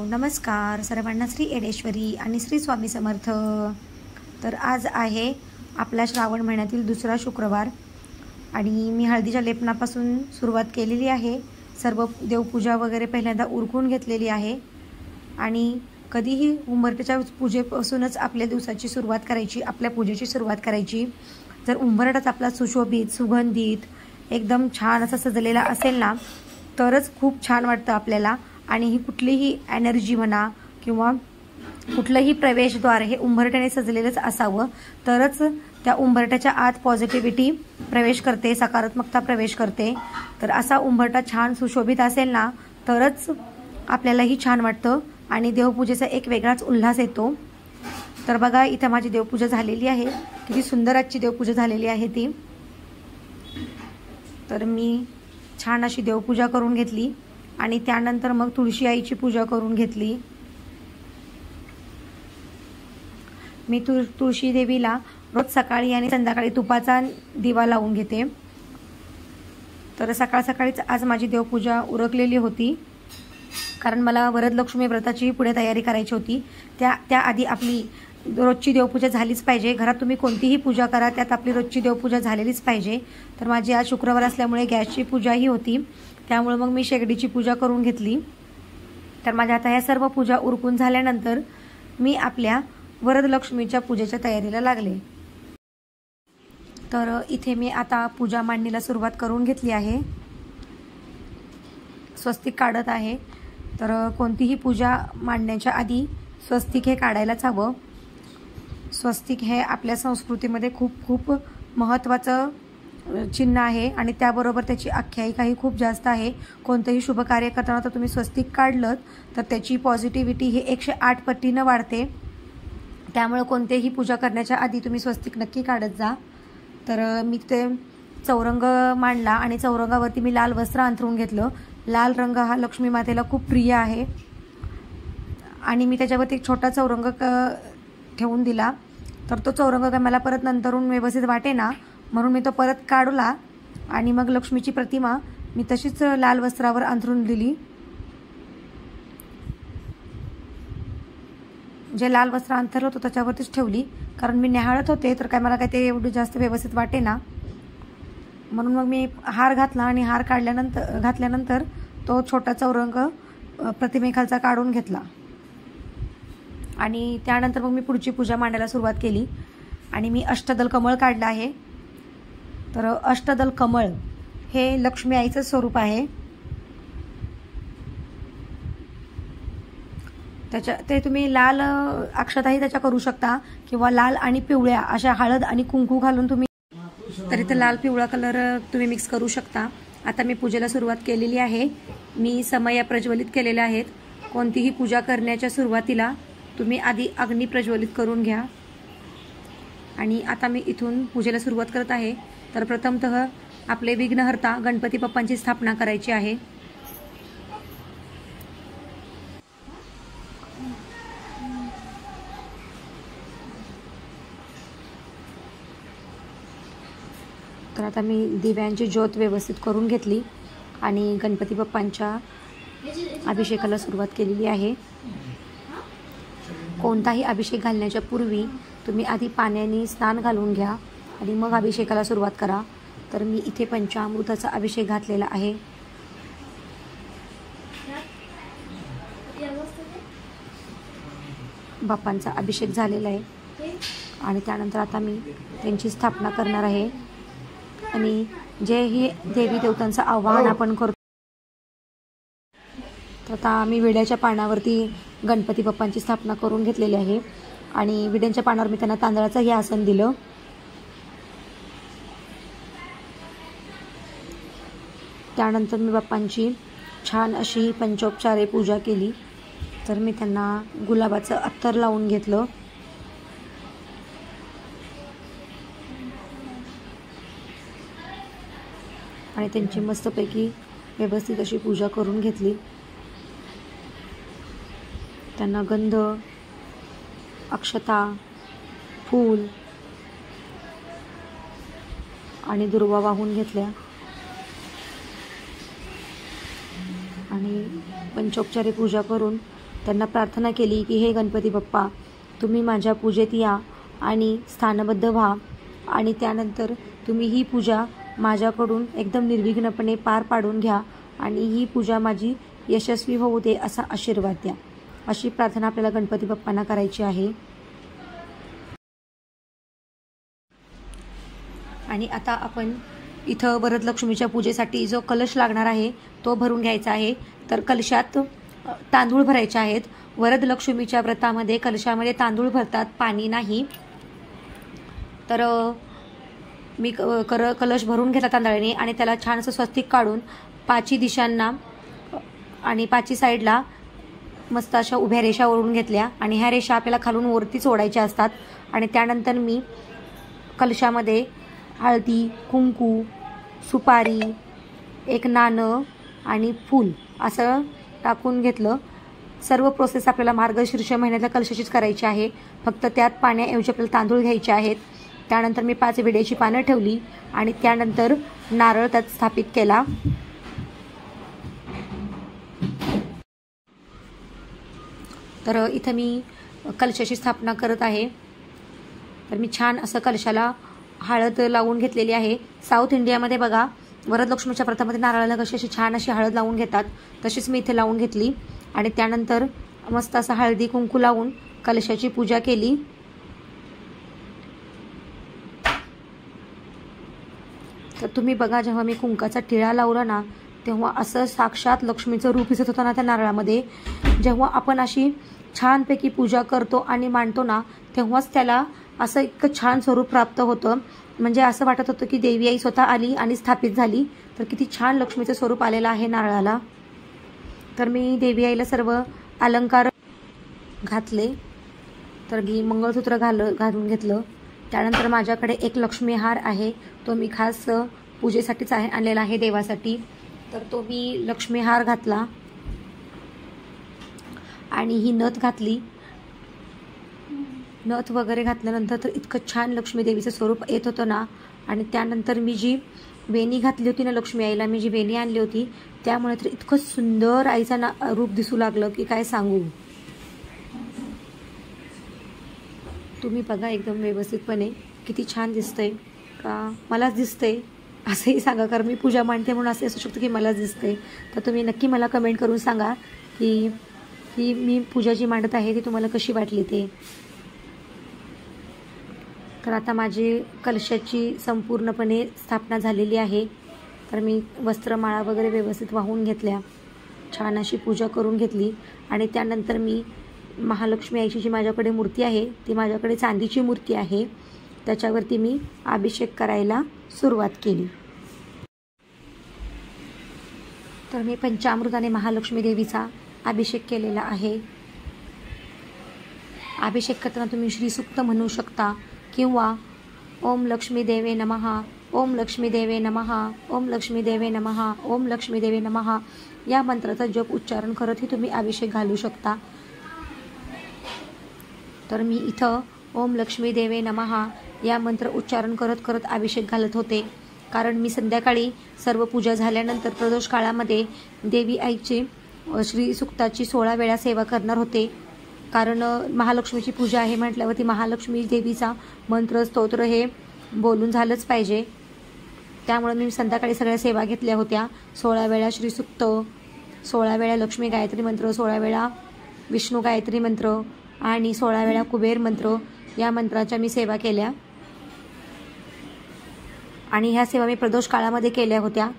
नमस्कार सर्वांना श्री येडेश्वरी आणि श्री स्वामी समर्थ। तर आज आहे आपल्या श्रावण महिन्यातील दुसरा शुक्रवार आणि मी हळदीच्या लेपनापासून सुरुवात केलेली आहे। सर्व देवपूजा वगैरे पहिल्यांदा उरकून घेतलेली आहे आणि कधीही उंबरठ्याच्या पूजेपासूनच आपल्या दिवसाची सुरुवात करायची, आपल्या पूजेची सुरुवात करायची। जर उंबरठाच आपला सुशोभित, सुगंधित, एकदम छान असा सजलेला असेल ना तरच खूप छान वाटतं आपल्याला। आणि ही कुठलीही एनर्जी म्हणा किंवा कुठलंही प्रवेशद्वार हे उंबरठ्याने सजलेलंच असावं तरच त्या उंबरठ्याच्या आत पॉझिटिव्हिटी प्रवेश करते, सकारात्मकता प्रवेश करते। तर असा उंबरठा छान सुशोभित असेल ना तरच आपल्यालाही छान वाटतं आणि देवपूजेचा एक वेगळाच उल्हास येतो। तर बघा इथे माझी देवपूजा झालेली आहे, किती सुंदर आजची देवपूजा झालेली आहे ती। तर मी छान अशी देवपूजा करून घेतली आणि त्यानंतर मग तुळशी आईची पूजा करून घेतली। मी तुळशी देवीला रोज सकाळी आणि संध्याकाळी तुपाचा दिवा लावून घेते। तर सकाळ सकाळीच आज माझी देवपूजा उरकलेली होती, कारण मला वरदलक्ष्मी व्रताची पुढे तयारी करायची होती। त्याआधी आपली रोजची देवपूजा झालीच पाहिजे। घरात तुम्ही कोणतीही पूजा करा त्यात आपली रोजची देवपूजा झालेलीच पाहिजे। तर माझी आज शुक्रवार असल्यामुळे गॅसची पूजाही होती, त्यामुळे मग मी शेगडीची पूजा करून घेतली। तर माझ्या आता ह्या सर्व पूजा उरकून झाल्यानंतर मी आपल्या वरदलक्ष्मीच्या पूजेच्या तयारीला लागले। तर इथे मी आता पूजा मांडणीला सुरुवात करून घेतली आहे, स्वस्तिक काढत आहे। तर कोणतीही पूजा मांडण्याच्या आधी स्वस्तिक हे काढायलाच हवं। स्वस्तिक हे आपल्या संस्कृतीमध्ये खूप खूप महत्त्वाचं चिन्ह आहे आणि त्याबरोबर त्याची आख्यायिकाही खूप जास्त आहे। कोणतेही शुभ कार्य करताना तर तुम्ही स्वस्तिक काढलं तर त्याची पॉझिटिव्हिटी ही 108 पटीनं वाढते। त्यामुळे कोणतेही पूजा करण्याच्या आधी तुम्ही स्वस्तिक नक्की काढत जा। तर मी ते चौरंग मांडला आणि चौरंगावरती मी लाल वस्त्र अंथरून घेतलं। लाल रंग हा लक्ष्मी मातेला खूप प्रिय आहे आणि मी त्याच्यावरती एक छोटा चौरंग ठेवून दिला। तर तो चौरंग मला परत नंतरून व्यवस्थित वाटेना म्हणून मी तो परत काढला आणि मग लक्ष्मीची प्रतिमा मी तशीच लाल वस्त्रावर अंथरून दिली। जे लाल वस्त्र अंथरलं होतं त्याच्यावरतीच ठेवली, कारण मी न्याहाळत होते तर काय मला काय ते एवढं जास्त व्यवस्थित वाटेना म्हणून मग मी हार घातला आणि हार घातल्यानंतर तो छोटा चौरंग प्रतिमेखालचा काढून घेतला आणि त्यानंतर मग मी पुढची पूजा मांडायला सुरुवात केली आणि मी अष्टदल कमळ काढलं आहे। तर अष्टदल कमळ हे लक्ष्मी आईचं स्वरूप आहे। ते तुम्ही लाल अक्षताही त्याच्या करू शकता किंवा लाल आणि पिवळ्या अशा हळद आणि कुंकू घालून तुम्ही तर इथं लाल पिवळा कलर तुम्ही मिक्स करू शकता। आता मी पूजेला सुरुवात केलेली आहे। मी समया प्रज्वलित केलेल्या आहेत। कोणतीही पूजा करण्याच्या सुरुवातीला तुम्ही आधी अग्नी प्रज्वलित करून घ्या आणि आता मी इथून पूजेला सुरुवात करत आहे। तर प्रथमतः आपले विघ्नहर्ता गणपती बाप्पांची स्थापना करायची आहे। तर आता मी दिव्यांची ज्योत व्यवस्थित करून घेतली आणि गणपती बाप्पांच्या अभिषेकाला सुरुवात केलेली आहे। कोणताही अभिषेक घालण्याच्या पूर्वी तुम्ही आधी पाण्याने स्नान घालून घ्या आणि मग अभिषेकाला सुरुवात करा। तर मी इथे पंचामृताचा अभिषेक घातलेला आहे। बाप्पांचा अभिषेक झालेला आहे आणि त्यानंतर आता मी त्यांची स्थापना करणार आहे आणि जे ही देवी देवतांचं आवाहन आपण करतो तर आता मी विड्याच्या पानावरती गणपती बाप्पांची स्थापना करून घेतलेली आहे आणि विड्यांच्या पानावर मी त्यांना तांदळाचं हे आसन दिलं। त्यानंतर मी बाप्पांची छान अशी पंचोपचारे पूजा केली। तर मी त्यांना गुलाबाचं अत्तर लावून घेतलं आणि त्यांची मस्तपैकी व्यवस्थित अशी पूजा करून घेतली। त्यांना गंध, अक्षता, फूल आणि दुर्वा वाहून घेतल्या आणि पंचोपचारी पूजा करून त्यांना प्रार्थना केली की हे गणपती बाप्पा, तुम्ही माझ्या पूजेत या आणि स्थानबद्ध व्हा आणि त्यानंतर तुम्ही ही पूजा माझ्याकडून एकदम निर्विघ्नपणे पार पाडून घ्या आणि ही पूजा माझी यशस्वी होऊ दे असा आशीर्वाद द्या. अशी प्रार्थना आपल्याला गणपती बाप्पांना करायची आहे. आणि आता आपण इथं वरदलक्ष्मीच्या पूजेसाठी जो कलश लागणार आहे तो भरून घ्यायचा आहे. तर कलशात तांदूळ भरायचे आहेत. वरदलक्ष्मीच्या व्रतामध्ये कलशामध्ये तांदूळ भरतात, पाणी नाही. तर मी कलश भरून घेतला तांदळाने आणि त्याला छान असं स्वस्तिक काढून 5 दिशांना आणि 5 साईडला मस्त अशा उभ्या रेषा ओढून घेतल्या आणि ह्या रेषा आपल्याला खालून वरतीच ओढायच्या असतात. आणि त्यानंतर मी कलशामध्ये हळदी, कुंकू, सुपारी, एक नाणं आणि फूल असं टाकून घेतलं. सर्व प्रोसेस आपल्याला मार्गशीर्ष महिन्यातल्या कलशाचीच करायची आहे. फक्त त्यात पाण्याऐवजी आपल्याला तांदूळ घ्यायचे आहेत. त्यानंतर मी 5 विड्याची पानं ठेवली आणि त्यानंतर नारळ त्यात स्थापित केला. तर इथं मी कलशाची स्थापना करत आहे. तर मी छान असं कलशाला हळद लावून घेतलेली आहे. साऊथ इंडियामध्ये बघा वरदलक्ष्मीच्या व्रतामध्ये नारळाला कशी अशी छान अशी हळद लावून घेतात, तशीच मी इथे लावून घेतली आणि त्यानंतर मस्त असं हळदी कुंकू लावून कलशाची पूजा केली. तर तुम्ही बघा, जेव्हा मी कुंकाचा टिळा लावला ना तेव्हा असं साक्षात लक्ष्मीचं रूप दिसत होतं ना त्या नारळामध्ये. जेव्हा आपण अशी छानपैकी पूजा करतो आणि मांडतो ना तेव्हाच त्याला असं इतकं छान स्वरूप प्राप्त होतं. म्हणजे असं वाटत होतं की देवी आई स्वतः आली आणि स्थापित झाली. तर किती छान लक्ष्मीचं स्वरूप आलेलं आहे नारळाला. तर मी देवी आईला सर्व अलंकार घातले. तर मी मंगळसूत्र घालून घेतलं. त्यानंतर माझ्याकडे एक लक्ष्मी हार आहे, तो मी खास पूजेसाठीच आणलेला आहे देवासाठी. तर तो मी लक्ष्मी हार घातला आणि ही नथ घातली. नथ वगैरे घातल्यानंतर तर इतकं छान लक्ष्मी देवीचं स्वरूप येत होतं ना. आणि त्यानंतर मी जी वेणी घातली होती ना लक्ष्मी आईला, मी जी वेणी आणली होती त्यामुळे तर इतकं सुंदर आईचं रूप दिसू लागलं की काय सांगू. तुम्ही बघा एकदम व्यवस्थितपणे किती छान दिसतंय का, मलाच दिसतंय असंही सांगा, कारण मी पूजा मांडते म्हणून असं असू शकतं की मलाच दिसतंय. तर तुम्ही नक्की मला कमेंट करून सांगा की मी पूजा जी मांडत आहे ती तुम्हाला कशी वाटली ते. तर आता माझी कलशाची संपूर्णपणे स्थापना झालेली आहे. तर मी वस्त्रमाळा वगैरे व्यवस्थित वाहून घेतल्या, छान अशी पूजा करून घेतली आणि त्यानंतर मी महालक्ष्मी आईची जी माझ्याकडे मूर्ती आहे ती माझ्याकडे चांदीची मूर्ती आहे, त्याच्यावरती मी अभिषेक करायला सुरुवात केली. तर मी पंचामृताने महालक्ष्मी देवीचा अभिषेक केलेला आहे. अभिषेक करताना तुम्ही श्रीसूक्त म्हणू शकता किंवा ओम लक्ष्मी देवे नमः, ओम लक्ष्मी देवे नमः, ओम लक्ष्मी देवे नमः, ओम लक्ष्मी देवे नमः या मंत्राचा जप उच्चारण करतही तुम्ही अभिषेक घालू शकता. तर मी इथं ओम लक्ष्मी देवे नमः या मंत्र उच्चारण करत करत अभिषेक घालत होते, कारण मी संध्याकाळी सर्व पूजा झाल्यानंतर प्रदोष काळामध्ये देवी आईची श्रीसूक्ताची 16 वेळा सेवा करणार होते. कारण महालक्ष्मीची पूजा आहे म्हटल्यावरती महालक्ष्मी देवीचा मंत्र स्तोत्र हे बोलून झालंच पाहिजे. त्यामुळे मी संध्याकाळी सगळ्या सेवा घेतल्या होत्या. 16 वेळा श्रीसूक्त, 16 वेळा लक्ष्मी गायत्री मंत्र, 16 वेळा विष्णू गायत्री मंत्र आणि 16 वेळा कुबेर मंत्र या मंत्राच्या मी सेवा केल्या. आणि ह्या सेवा मी प्रदोष काळामध्ये केल्या होत्या.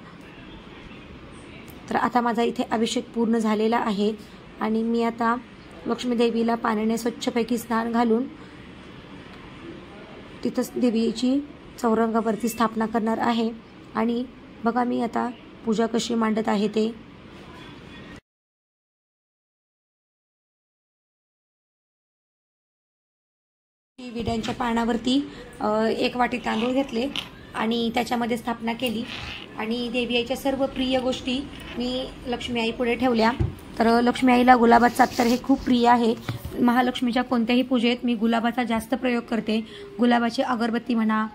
तर आता माझा इथे अभिषेक पूर्ण झालेला आहे आणि मी आता लक्ष्मी देवीला पाण्याने स्वच्छपैकी स्नान घालून तिथंच देवीची चौरंगावरती स्थापना करणार आहे. आणि बघा मी आता पूजा कशी मांडत आहे ते. विड्यांच्या पानावरती 1 वाटी तांदूळ घेतले आणि त्याच्यामध्ये स्थापना केली आणि देवी आईच्या सर्व प्रिय गोष्टी मी लक्ष्मी आई पुढे ठेवल्या. तर लक्ष्मी आईला गुलाबाचा अत्तर हे खूप प्रिय आहे. महालक्ष्मीच्या कोणत्याही पूजेत मी गुलाबाचा जास्त प्रयोग करते. गुलाबाची अगरबत्ती म्हणा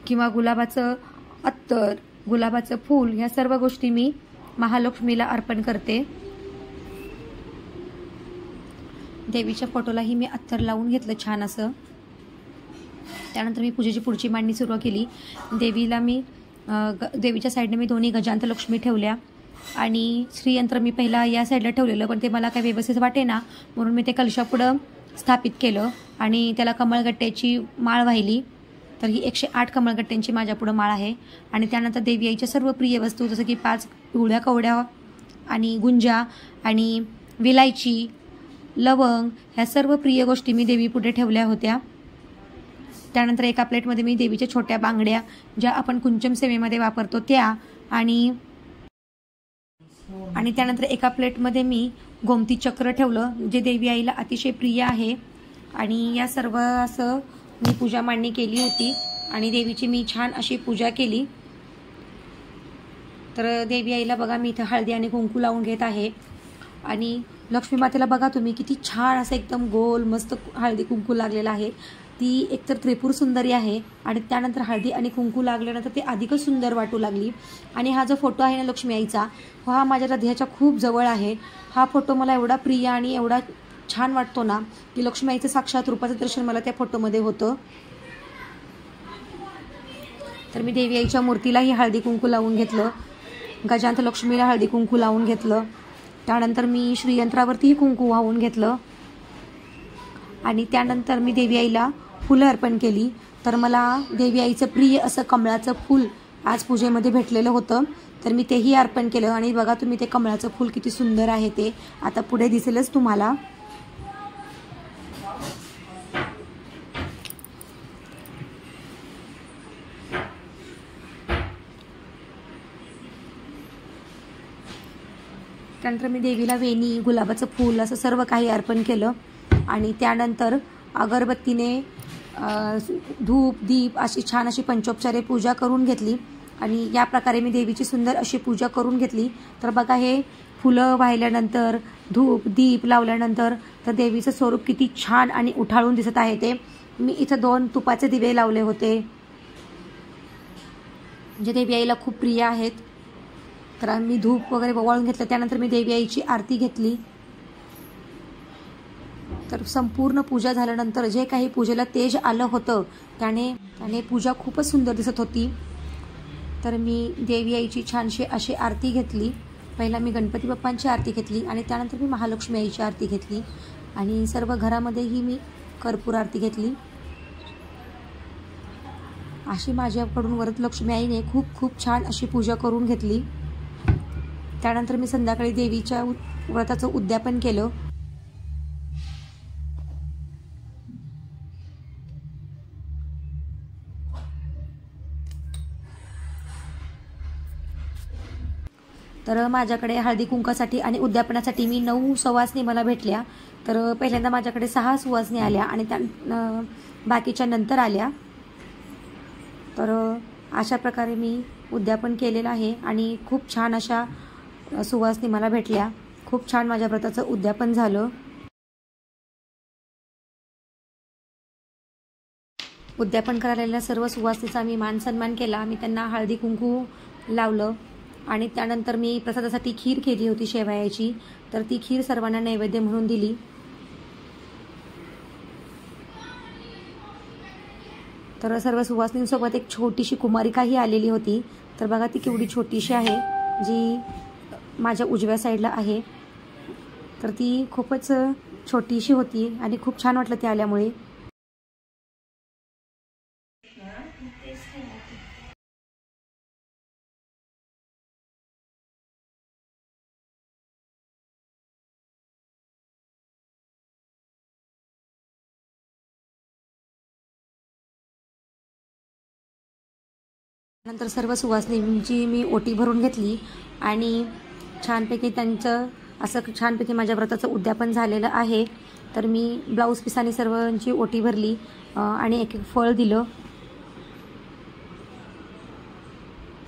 किंवा गुलाबाचं अत्तर, गुलाबाचं फूल ह्या सर्व गोष्टी मी महालक्ष्मीला अर्पण करते. देवीच्या फोटोलाही मी अत्तर लावून घेतलं छान असं. त्यानंतर मी पूजेची पुढची मांडणी सुरू केली. देवीला मी देवीच्या साईडने मी दोन्ही गजांत लक्ष्मी ठेवल्या आणि श्रीयंत्र मी पहिला या साईडला ठेवलेलं, पण ते मला काय व्यवस्थित वाटेना म्हणून मी ते कलशापुढं स्थापित केलं आणि त्याला कमळगट्ट्याची माळ वाहिली. तर ही 108 कमळगट्ट्यांची माझ्यापुढं माळ आहे. आणि त्यानंतर देवी आईच्या सर्व प्रिय वस्तू जसं की 5 पिवळ्या कवड्या आणि गुंजा आणि विलायची, लवंग ह्या सर्व प्रिय गोष्टी मी देवीपुढे ठेवल्या होत्या. त्यानंतर एका प्लेटमध्ये मी देवीच्या छोट्या बांगड्या ज्या आपण कुंचम सेवेमध्ये वापरतो त्या आणि त्यानंतर एका प्लेटमध्ये मी गोमती चक्र ठेवलं जे देवी आईला अतिशय प्रिय आहे. आणि या सर्व असं मी पूजा मांडणी केली होती आणि देवीची मी छान अशी पूजा केली. तर देवी आईला बघा मी इथं हळदी आणि कुंकू लावून घेत आहे. आणि लक्ष्मी मातेला बघा तुम्ही किती छान असं एकदम गोल मस्त हळदी कुंकू लागलेला आहे. ती एकतर त्रिपुर सुंदरी आहे आणि त्यानंतर हळदी आणि कुंकू लागल्यानंतर ती अधिकच सुंदर वाटू लागली. आणि हा जो फोटो आहे ना लक्ष्मी आईचा, हा माझ्या हृदयाच्या खूप जवळ आहे. हा फोटो मला एवढा प्रिय आणि एवढा छान वाटतो ना की लक्ष्मी आईचं साक्षात रूपाचं दर्शन मला त्या फोटोमध्ये होतं. तर मी देवी आईच्या मूर्तीलाही हळदी कुंकू लावून घेतलं, गजांत लक्ष्मीला हळदी कुंकू लावून घेतलं. त्यानंतर मी श्रीयंत्रावरतीही कुंकू वाहून घेतलं आणि त्यानंतर मी देवी आईला फुलं अर्पण केली. तर मला देवी आईचं प्रिय असं कमळाचं फूल आज पूजेमध्ये भेटलेलं होतं, तर मी तेही अर्पण केलं. आणि बघा तुम्ही ते कमळाचं फूल किती सुंदर आहे, ते आता पुढे दिसेलच तुम्हाला. त्यानंतर मी देवीला वेणी, गुलाबाचं फूल असं सर्व काही अर्पण केलं. आणि त्यानंतर अगरबत्तीने धूप दीप अशी छान अशी पंचोपचारे पूजा करून घेतली. आणि या प्रकारे मी देवीची सुंदर अशी पूजा करून घेतली. तर बघा हे फुलं वाहिल्यानंतर धूप दीप लावल्यानंतर तर देवीचं स्वरूप किती छान आणि उठाळून दिसत आहे. ते मी इथं 2 तुपाचे दिवे लावले होते जे देवी आईला खूप प्रिय आहेत. तर मी धूप वगैरे ओवाळून घेतलं. त्यानंतर मी देवी आईची आरती घेतली. तर संपूर्ण पूजा झाल्यानंतर जे काही पूजेला तेज आलं होतं त्याने पूजा खूपच सुंदर दिसत होती. तर मी देवी आईची छानशी अशी आरती घेतली. पहिला मी गणपती बाप्पांची आरती घेतली आणि त्यानंतर मी महालक्ष्मी आईची आरती घेतली आणि सर्व घरामध्येही मी कर्पूर आरती घेतली. अशी माझ्याकडून वरदलक्ष्मी आईने खूप खूप छान अशी पूजा करून घेतली. त्यानंतर मी संध्याकाळी देवीच्या व्रताचं उद्यापन केलं. तर माझ्याकडे हळदी कुंकासाठी आणि उद्यापनासाठी मी 9 सुवासिनी मला भेटल्या. तर पहिल्यांदा माझ्याकडे 6 सुवासिनी आल्या आणि त्या बाकीच्या नंतर आल्या. तर अशा प्रकारे मी उद्यापन केलेलं आहे आणि खूप छान अशा सुवासिनी मला भेटल्या. खूप छान माझ्या व्रताचं उद्यापन झालं. उद्यापन करायला सर्व सुवासिनीचा मी मान सन्मान केला. मी त्यांना हळदी कुंकू लावलं आणि त्यानंतर मी प्रसादासाठी खीर केली होती शेवयाची. तर ती खीर सर्वांना नैवेद्य म्हणून दिली. तर सर्व सुवासिनींसोबत एक छोटीशी कुमारिकाही आलेली होती. तर बघा ती केवढी छोटीशी आहे, जी माझ्या उजव्या साईडला आहे. तर ती खूपच छोटीशी होती आणि खूप छान वाटलं ते आल्यामुळे. नंतर सर्व सुवासिनींची मी ओटी भरून घेतली आणि छानपैकी त्यांचं असं छानपैकी माझ्या व्रताचं उद्यापन झालेलं आहे. तर मी ब्लाऊज पिसाने सर्वांची ओटी भरली आणि एक एक फळ दिलं.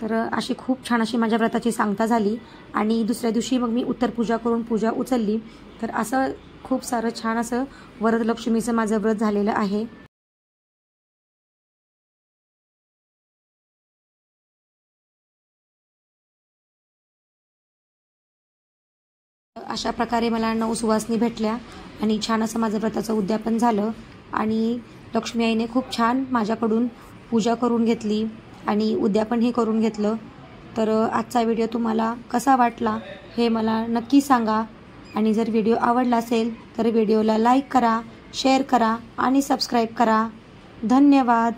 तर अशी खूप छान अशी माझ्या व्रताची सांगता झाली आणि दुसऱ्या दिवशी मग मी उत्तर पूजा करून पूजा उचलली. तर असं खूप सारं छान असं वरदलक्ष्मीचं माझं व्रत झालेलं आहे. अशा प्रकारे मला 9 सुवासिनी भेटल्या आणि छान असं माझं व्रताचं उद्यापन झालं आणि लक्ष्मी आईने खूप छान माझ्याकडून पूजा करून घेतली आणि उद्यापनही करून घेतलं. तर आजचा व्हिडिओ तुम्हाला कसा वाटला हे मला नक्की सांगा आणि जर व्हिडिओ आवडला असेल तर व्हिडिओला लाईक करा, शेअर करा आणि सबस्क्राईब करा. धन्यवाद.